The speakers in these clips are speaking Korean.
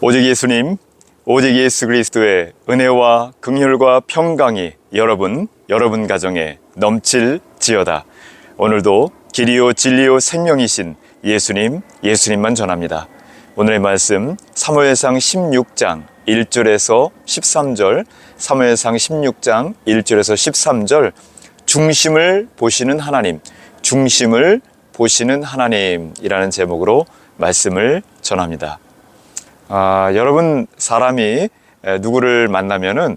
오직 예수님, 오직 예수 그리스도의 은혜와 긍휼과 평강이 여러분 가정에 넘칠지어다. 오늘도 길이요 진리요 생명이신 예수님만 전합니다. 오늘의 말씀 사무엘상 16장 1절에서 13절, 사무엘상 16장 1절에서 13절, 중심을 보시는 하나님이라는 제목으로 말씀을 전합니다. 여러분, 사람이 누구를 만나면은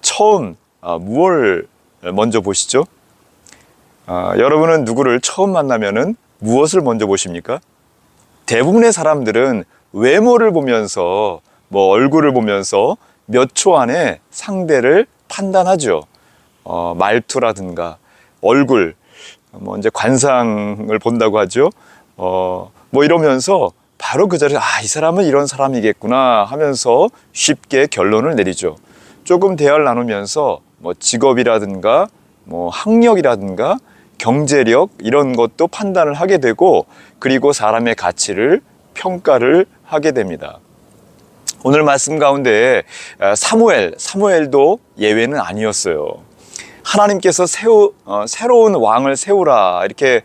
처음 무엇을 먼저 보시죠? 여러분은 누구를 처음 만나면은 무엇을 먼저 보십니까? 대부분의 사람들은 외모를 보면서, 얼굴을 보면서 몇 초 안에 상대를 판단하죠. 말투라든가 얼굴, 이제 관상을 본다고 하죠. 이러면서 바로 그 자리에 이 사람은 이런 사람이겠구나 하면서 쉽게 결론을 내리죠. 조금 대화를 나누면서 직업이라든가 학력이라든가 경제력 이런 것도 판단을 하게 되고, 그리고 사람의 가치를 평가를 하게 됩니다. 오늘 말씀 가운데 사무엘도 예외는 아니었어요. 하나님께서 새로운 왕을 세우라 이렇게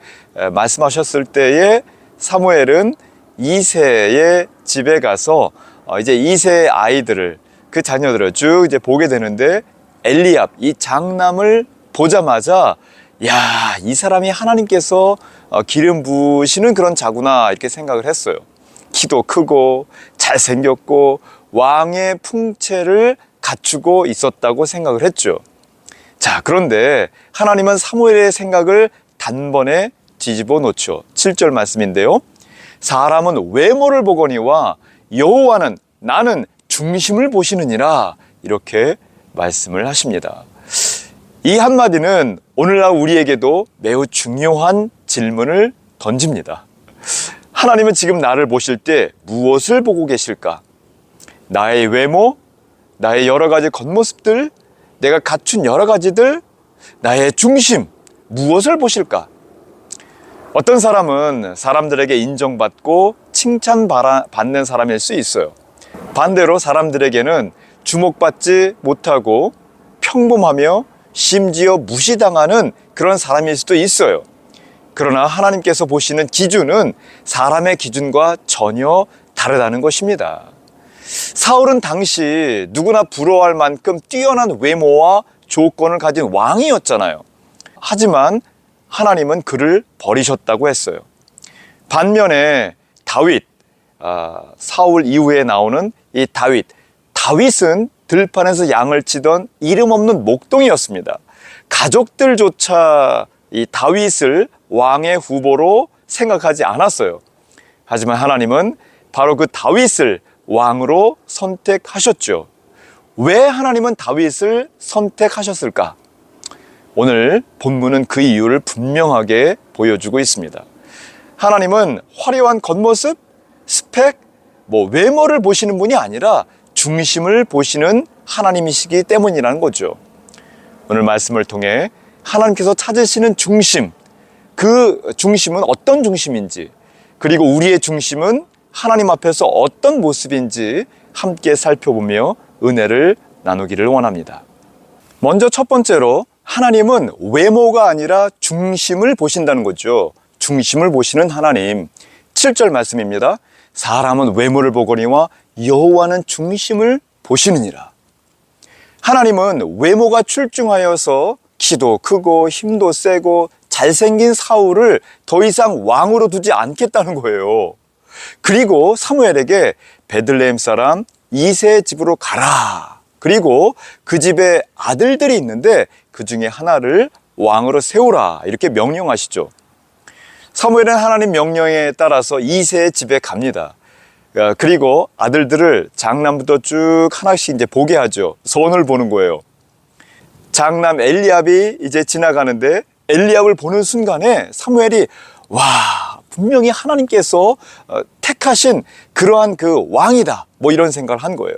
말씀하셨을 때에 사무엘은 이새의 집에 가서 이제 이새의 아이들을, 그 자녀들을 쭉 이제 보게 되는데, 엘리압 이 장남을 보자마자 이 사람이 하나님께서 기름 부으시는 그런 자구나 이렇게 생각을 했어요. 키도 크고 잘생겼고 왕의 풍채를 갖추고 있었다고 생각을 했죠. 자, 그런데 하나님은 사무엘의 생각을 단번에 뒤집어 놓죠. 7절 말씀인데요, 사람은 외모를 보거니와 여호와는 나는 중심을 보시느니라, 이렇게 말씀을 하십니다. 이 한마디는 오늘날 우리에게도 매우 중요한 질문을 던집니다. 하나님은 지금 나를 보실 때 무엇을 보고 계실까? 나의 외모, 나의 여러 가지 겉모습들, 내가 갖춘 여러 가지들, 나의 중심, 무엇을 보실까? 어떤 사람은 사람들에게 인정받고 칭찬받는 사람일 수 있어요. 반대로 사람들에게는 주목받지 못하고 평범하며 심지어 무시당하는 그런 사람일 수도 있어요. 그러나 하나님께서 보시는 기준은 사람의 기준과 전혀 다르다는 것입니다. 사울은 당시 누구나 부러워할 만큼 뛰어난 외모와 조건을 가진 왕이었잖아요. 하지만 하나님은 그를 버리셨다고 했어요. 반면에 다윗, 사울 이후에 나오는 이 다윗은 들판에서 양을 치던 이름 없는 목동이었습니다. 가족들조차 이 다윗을 왕의 후보로 생각하지 않았어요. 하지만 하나님은 바로 그 다윗을 왕으로 선택하셨죠. 왜 하나님은 다윗을 선택하셨을까? 오늘 본문은 그 이유를 분명하게 보여주고 있습니다. 하나님은 화려한 겉모습, 스펙, 외모를 보시는 분이 아니라 중심을 보시는 하나님이시기 때문이라는 거죠. 오늘 말씀을 통해 하나님께서 찾으시는 중심, 그 중심은 어떤 중심인지, 그리고 우리의 중심은 하나님 앞에서 어떤 모습인지 함께 살펴보며 은혜를 나누기를 원합니다. 먼저 첫 번째로, 하나님은 외모가 아니라 중심을 보신다는 거죠. 중심을 보시는 하나님. 7절 말씀입니다. 사람은 외모를 보거니와 여호와는 중심을 보시느니라. 하나님은 외모가 출중하여서 키도 크고 힘도 세고 잘생긴 사울을 더 이상 왕으로 두지 않겠다는 거예요. 그리고 사무엘에게 베들레헴 사람 이새의 집으로 가라. 그리고 그 집에 아들들이 있는데 그 중에 하나를 왕으로 세우라, 이렇게 명령하시죠. 사무엘은 하나님 명령에 따라서 이새의 집에 갑니다. 그리고 아들들을 장남부터 쭉 하나씩 이제 보게 하죠. 선을 보는 거예요. 장남 엘리압이 이제 지나가는데 엘리압을 보는 순간에 사무엘이 분명히 하나님께서 택하신 그러한 그 왕이다, 이런 생각을 한 거예요.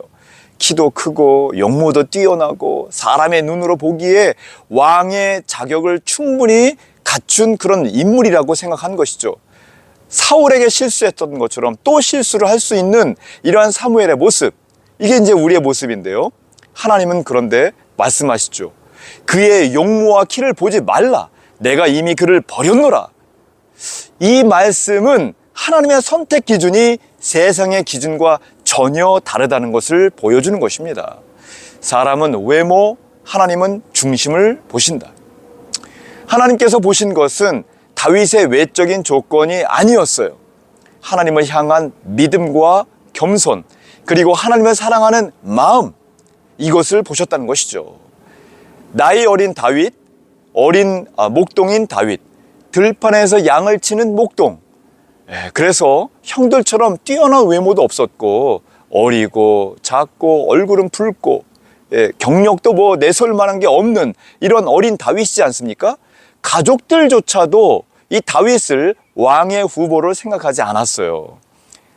키도 크고 용모도 뛰어나고 사람의 눈으로 보기에 왕의 자격을 충분히 갖춘 그런 인물이라고 생각한 것이죠. 사울에게 실수했던 것처럼 또 실수를 할 수 있는 이러한 사무엘의 모습, 이게 이제 우리의 모습인데요. 하나님은 그런데 말씀하시죠. 그의 용모와 키를 보지 말라. 내가 이미 그를 버렸노라. 이 말씀은 하나님의 선택 기준이 세상의 기준과 전혀 다르다는 것을 보여주는 것입니다. 사람은 외모, 하나님은 중심을 보신다. 하나님께서 보신 것은 다윗의 외적인 조건이 아니었어요. 하나님을 향한 믿음과 겸손, 그리고 하나님을 사랑하는 마음, 이것을 보셨다는 것이죠. 나이 어린 다윗, 목동인 다윗, 들판에서 양을 치는 목동. 그래서 형들처럼 뛰어난 외모도 없었고, 어리고 작고 얼굴은 붉고, 경력도 뭐 내세울 만한 게 없는 이런 어린 다윗이지 않습니까? 가족들조차도 이 다윗을 왕의 후보로 생각하지 않았어요.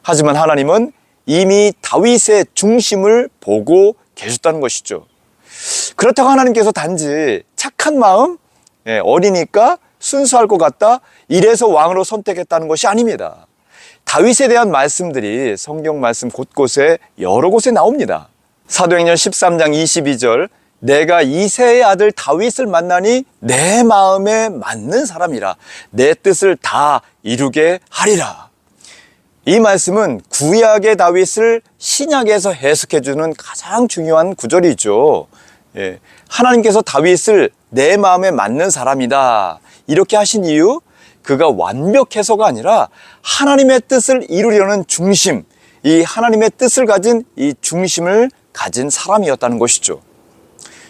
하지만 하나님은 이미 다윗의 중심을 보고 계셨다는 것이죠. 그렇다고 하나님께서 단지 착한 마음, 어리니까 순수할 것 같다, 이래서 왕으로 선택했다는 것이 아닙니다. 다윗에 대한 말씀들이 성경 말씀 곳곳에 여러 곳에 나옵니다. 사도행전 13장 22절, 내가 이새의 아들 다윗을 만나니 내 마음에 맞는 사람이라 내 뜻을 다 이루게 하리라. 이 말씀은 구약의 다윗을 신약에서 해석해주는 가장 중요한 구절이죠. 하나님께서 다윗을 내 마음에 맞는 사람이다 이렇게 하신 이유, 그가 완벽해서가 아니라 하나님의 뜻을 이루려는 중심, 이 하나님의 뜻을 가진 이 중심을 가진 사람이었다는 것이죠.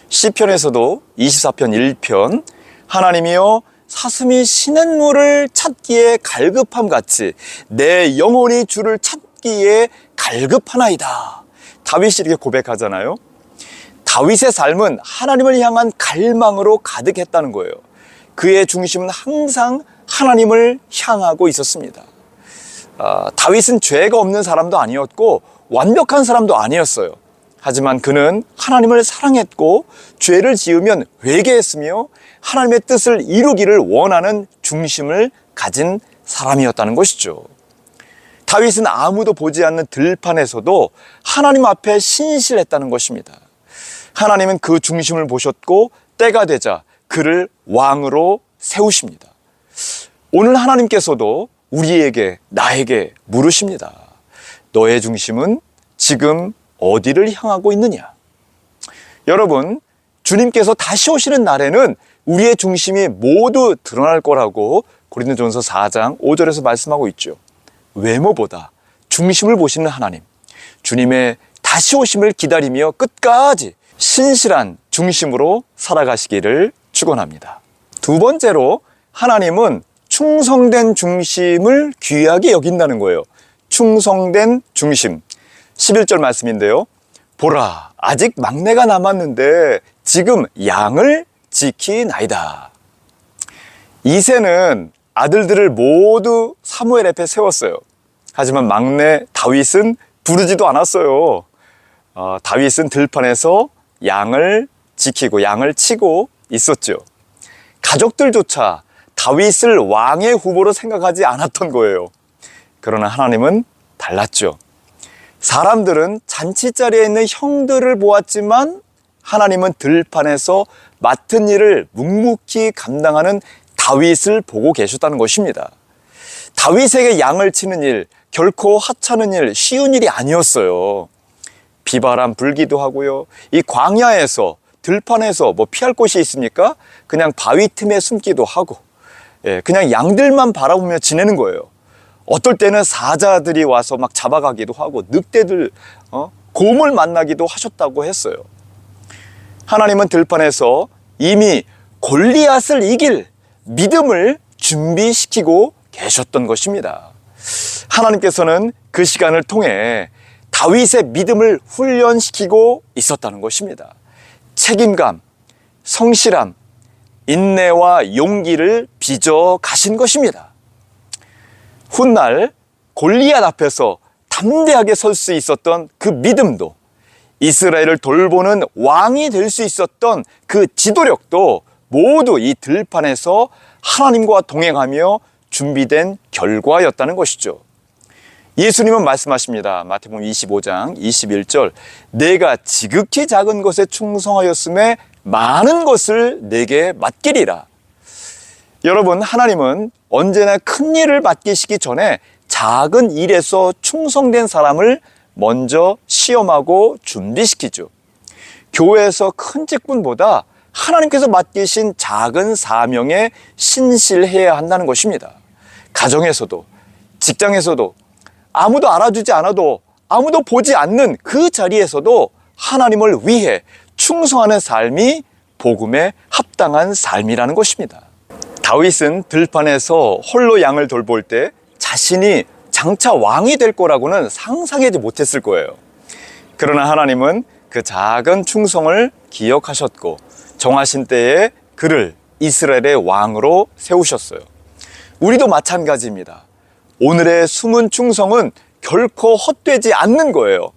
시편에서도 24편 1편, 하나님이여 사슴이 시냇물을 찾기에 갈급함 같이 내 영혼이 주를 찾기에 갈급하나이다. 다윗이 이렇게 고백하잖아요. 다윗의 삶은 하나님을 향한 갈망으로 가득했다는 거예요. 그의 중심은 항상 하나님을 향하고 있었습니다. 다윗은 죄가 없는 사람도 아니었고 완벽한 사람도 아니었어요. 하지만 그는 하나님을 사랑했고 죄를 지으면 회개했으며 하나님의 뜻을 이루기를 원하는 중심을 가진 사람이었다는 것이죠. 다윗은 아무도 보지 않는 들판에서도 하나님 앞에 신실했다는 것입니다. 하나님은 그 중심을 보셨고 때가 되자 그를 왕으로 세우십니다. 오늘 하나님께서도 우리에게, 나에게 물으십니다. 너의 중심은 지금 어디를 향하고 있느냐? 여러분, 주님께서 다시 오시는 날에는 우리의 중심이 모두 드러날 거라고 고린도전서 4장 5절에서 말씀하고 있죠. 외모보다 중심을 보시는 하나님, 주님의 다시 오심을 기다리며 끝까지 신실한 중심으로 살아가시기를 축원합니다. 두 번째로, 하나님은 충성된 중심을 귀하게 여긴다는 거예요. 충성된 중심. 11절 말씀인데요. 보라, 아직 막내가 남았는데 지금 양을 지키나이다. 이새는 아들들을 모두 사무엘 앞에 세웠어요. 하지만 막내 다윗은 부르지도 않았어요. 다윗은 들판에서 양을 지키고 양을 치고 있었죠. 가족들조차 다윗을 왕의 후보로 생각하지 않았던 거예요. 그러나 하나님은 달랐죠. 사람들은 잔치자리에 있는 형들을 보았지만 하나님은 들판에서 맡은 일을 묵묵히 감당하는 다윗을 보고 계셨다는 것입니다. 다윗에게 양을 치는 일, 결코 하찮은 일, 쉬운 일이 아니었어요. 비바람 불기도 하고요. 이 광야에서, 들판에서 뭐 피할 곳이 있습니까? 그냥 바위 틈에 숨기도 하고, 그냥 양들만 바라보며 지내는 거예요. 어떨 때는 사자들이 와서 막 잡아가기도 하고, 늑대들, 곰을 만나기도 하셨다고 했어요. 하나님은 들판에서 이미 골리앗을 이길 믿음을 준비시키고 계셨던 것입니다. 하나님께서는 그 시간을 통해 다윗의 믿음을 훈련시키고 있었다는 것입니다. 책임감, 성실함, 인내와 용기를 빚어 가신 것입니다. 훗날 골리앗 앞에서 담대하게 설 수 있었던 그 믿음도, 이스라엘을 돌보는 왕이 될 수 있었던 그 지도력도 모두 이 들판에서 하나님과 동행하며 준비된 결과였다는 것이죠. 예수님은 말씀하십니다. 마태복음 25장 21절, 내가 지극히 작은 것에 충성하였음에 많은 것을 내게 맡기리라. 여러분, 하나님은 언제나 큰 일을 맡기시기 전에 작은 일에서 충성된 사람을 먼저 시험하고 준비시키죠. 교회에서 큰 직분보다 하나님께서 맡기신 작은 사명에 신실해야 한다는 것입니다. 가정에서도, 직장에서도, 아무도 알아주지 않아도, 아무도 보지 않는 그 자리에서도 하나님을 위해 충성하는 삶이 복음에 합당한 삶이라는 것입니다. 다윗은 들판에서 홀로 양을 돌볼 때 자신이 장차 왕이 될 거라고는 상상하지 못했을 거예요. 그러나 하나님은 그 작은 충성을 기억하셨고 정하신 때에 그를 이스라엘의 왕으로 세우셨어요. 우리도 마찬가지입니다. 오늘의 숨은 충성은 결코 헛되지 않는 거예요.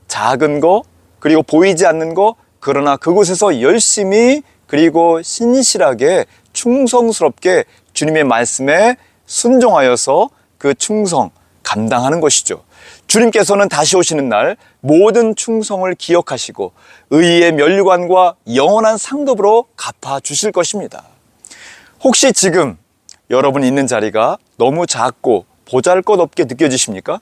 작은 거, 그리고 보이지 않는 거, 그러나 그곳에서 열심히 그리고 신실하게 충성스럽게 주님의 말씀에 순종하여서 그 충성 감당하는 것이죠. 주님께서는 다시 오시는 날 모든 충성을 기억하시고 의의 면류관과 영원한 상급으로 갚아주실 것입니다. 혹시 지금 여러분 있는 자리가 너무 작고 보잘것없게 느껴지십니까?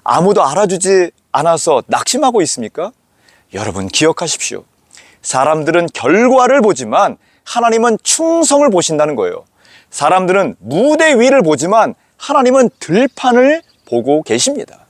아무도 알아주지 않아서 낙심하고 있습니까? 여러분 기억하십시오. 사람들은 결과를 보지만 하나님은 충성을 보신다는 거예요. 사람들은 무대 위를 보지만 하나님은 들판을 보고 계십니다.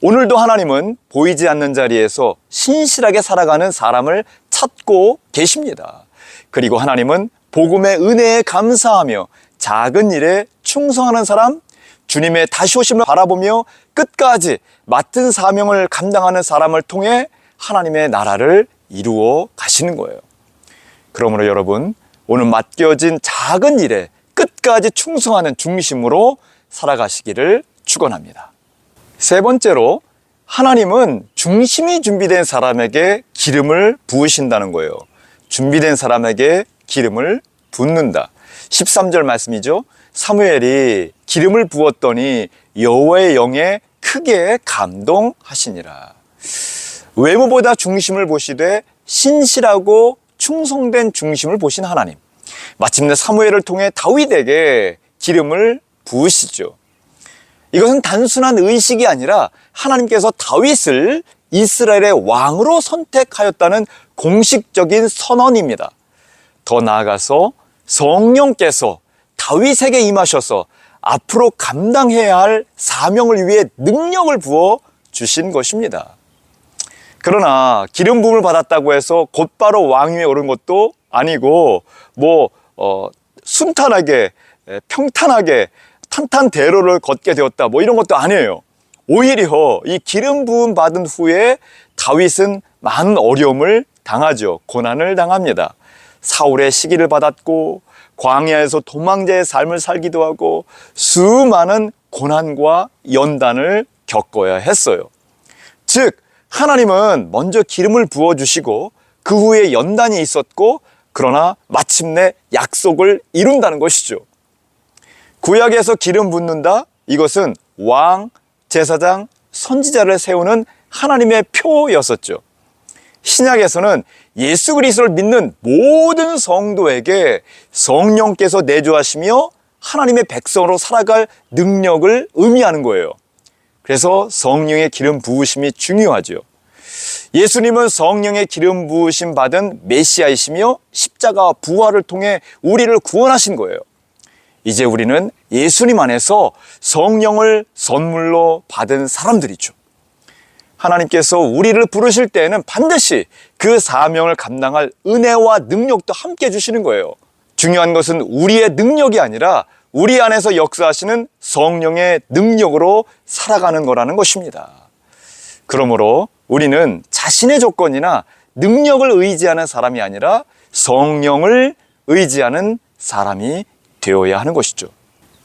오늘도 하나님은 보이지 않는 자리에서 신실하게 살아가는 사람을 찾고 계십니다. 그리고 하나님은 복음의 은혜에 감사하며 작은 일에 충성하는 사람, 주님의 다시 오심을 바라보며 끝까지 맡은 사명을 감당하는 사람을 통해 하나님의 나라를 이루어 가시는 거예요. 그러므로 여러분, 오늘 맡겨진 작은 일에 끝까지 충성하는 중심으로 살아가시기를 축원합니다. 세 번째로, 하나님은 중심이 준비된 사람에게 기름을 부으신다는 거예요. 준비된 사람에게 기름을 붓는다. 13절 말씀이죠. 사무엘이 기름을 부었더니 여호와의 영에 크게 감동하시니라. 외모보다 중심을 보시되 신실하고 충성된 중심을 보신 하나님, 마침내 사무엘을 통해 다윗에게 기름을 부으시죠. 이것은 단순한 의식이 아니라 하나님께서 다윗을 이스라엘의 왕으로 선택하였다는 공식적인 선언입니다. 더 나아가서 성령께서 다윗에게 임하셔서 앞으로 감당해야 할 사명을 위해 능력을 부어 주신 것입니다. 그러나 기름 부음을 받았다고 해서 곧바로 왕위에 오른 것도 아니고 순탄하게 평탄하게 탄탄대로를 걷게 되었다 이런 것도 아니에요. 오히려 이 기름 부음 받은 후에 다윗은 많은 어려움을 당하죠. 고난을 당합니다. 사울의 시기를 받았고 광야에서 도망자의 삶을 살기도 하고 수많은 고난과 연단을 겪어야 했어요. 즉 하나님은 먼저 기름을 부어주시고 그 후에 연단이 있었고 그러나 마침내 약속을 이룬다는 것이죠. 구약에서 기름 붓는다, 이것은 왕, 제사장, 선지자를 세우는 하나님의 표였었죠. 신약에서는 예수 그리스도를 믿는 모든 성도에게 성령께서 내주하시며 하나님의 백성으로 살아갈 능력을 의미하는 거예요. 그래서 성령의 기름 부으심이 중요하죠. 예수님은 성령의 기름 부으심 받은 메시아이시며 십자가 부활을 통해 우리를 구원하신 거예요. 이제 우리는 예수님 안에서 성령을 선물로 받은 사람들이죠. 하나님께서 우리를 부르실 때에는 반드시 그 사명을 감당할 은혜와 능력도 함께 주시는 거예요. 중요한 것은 우리의 능력이 아니라 우리 안에서 역사하시는 성령의 능력으로 살아가는 거라는 것입니다. 그러므로 우리는 자신의 조건이나 능력을 의지하는 사람이 아니라 성령을 의지하는 사람이 되어야 하는 것이죠.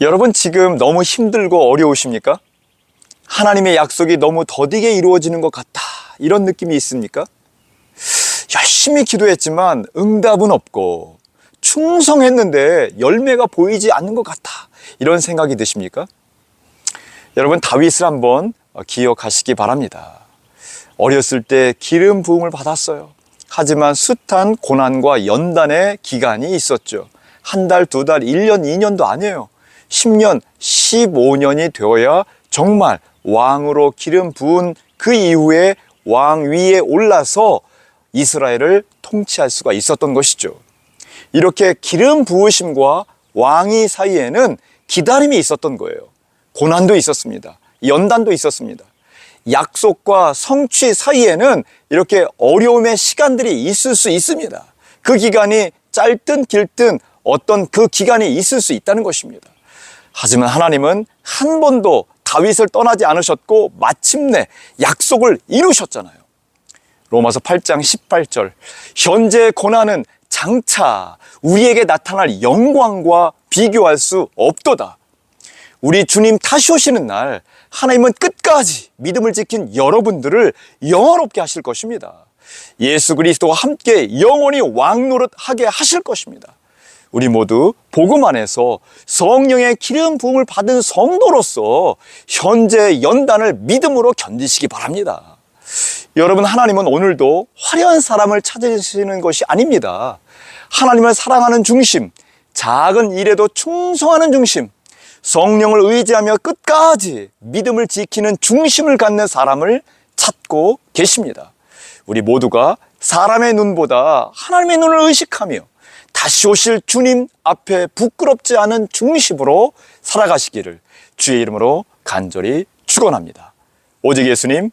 여러분 지금 너무 힘들고 어려우십니까? 하나님의 약속이 너무 더디게 이루어지는 것 같다, 이런 느낌이 있습니까? 열심히 기도했지만 응답은 없고 충성했는데 열매가 보이지 않는 것 같다, 이런 생각이 드십니까? 여러분, 다윗을 한번 기억하시기 바랍니다. 어렸을 때 기름 부음을 받았어요. 하지만 숱한 고난과 연단의 기간이 있었죠. 한 달, 두 달, 1년, 2년도 아니에요. 10년, 15년이 되어야 정말 왕으로 기름 부은 그 이후에 왕 위에 올라서 이스라엘을 통치할 수가 있었던 것이죠. 이렇게 기름 부으심과 왕위 사이에는 기다림이 있었던 거예요. 고난도 있었습니다. 연단도 있었습니다. 약속과 성취 사이에는 이렇게 어려움의 시간들이 있을 수 있습니다. 그 기간이 짧든 길든 어떤 그 기간이 있을 수 있다는 것입니다. 하지만 하나님은 한 번도 다윗을 떠나지 않으셨고 마침내 약속을 이루셨잖아요. 로마서 8장 18절, 현재의 고난은 장차 우리에게 나타날 영광과 비교할 수 없도다. 우리 주님 다시 오시는 날 하나님은 끝까지 믿음을 지킨 여러분들을 영화롭게 하실 것입니다. 예수 그리스도와 함께 영원히 왕노릇하게 하실 것입니다. 우리 모두 복음 안에서 성령의 기름 부음을 받은 성도로서 현재 연단을 믿음으로 견디시기 바랍니다. 여러분, 하나님은 오늘도 화려한 사람을 찾으시는 것이 아닙니다. 하나님을 사랑하는 중심, 작은 일에도 충성하는 중심, 성령을 의지하며 끝까지 믿음을 지키는 중심을 갖는 사람을 찾고 계십니다. 우리 모두가 사람의 눈보다 하나님의 눈을 의식하며 다시 오실 주님 앞에 부끄럽지 않은 중심으로 살아가시기를 주의 이름으로 간절히 축원합니다. 오직 예수님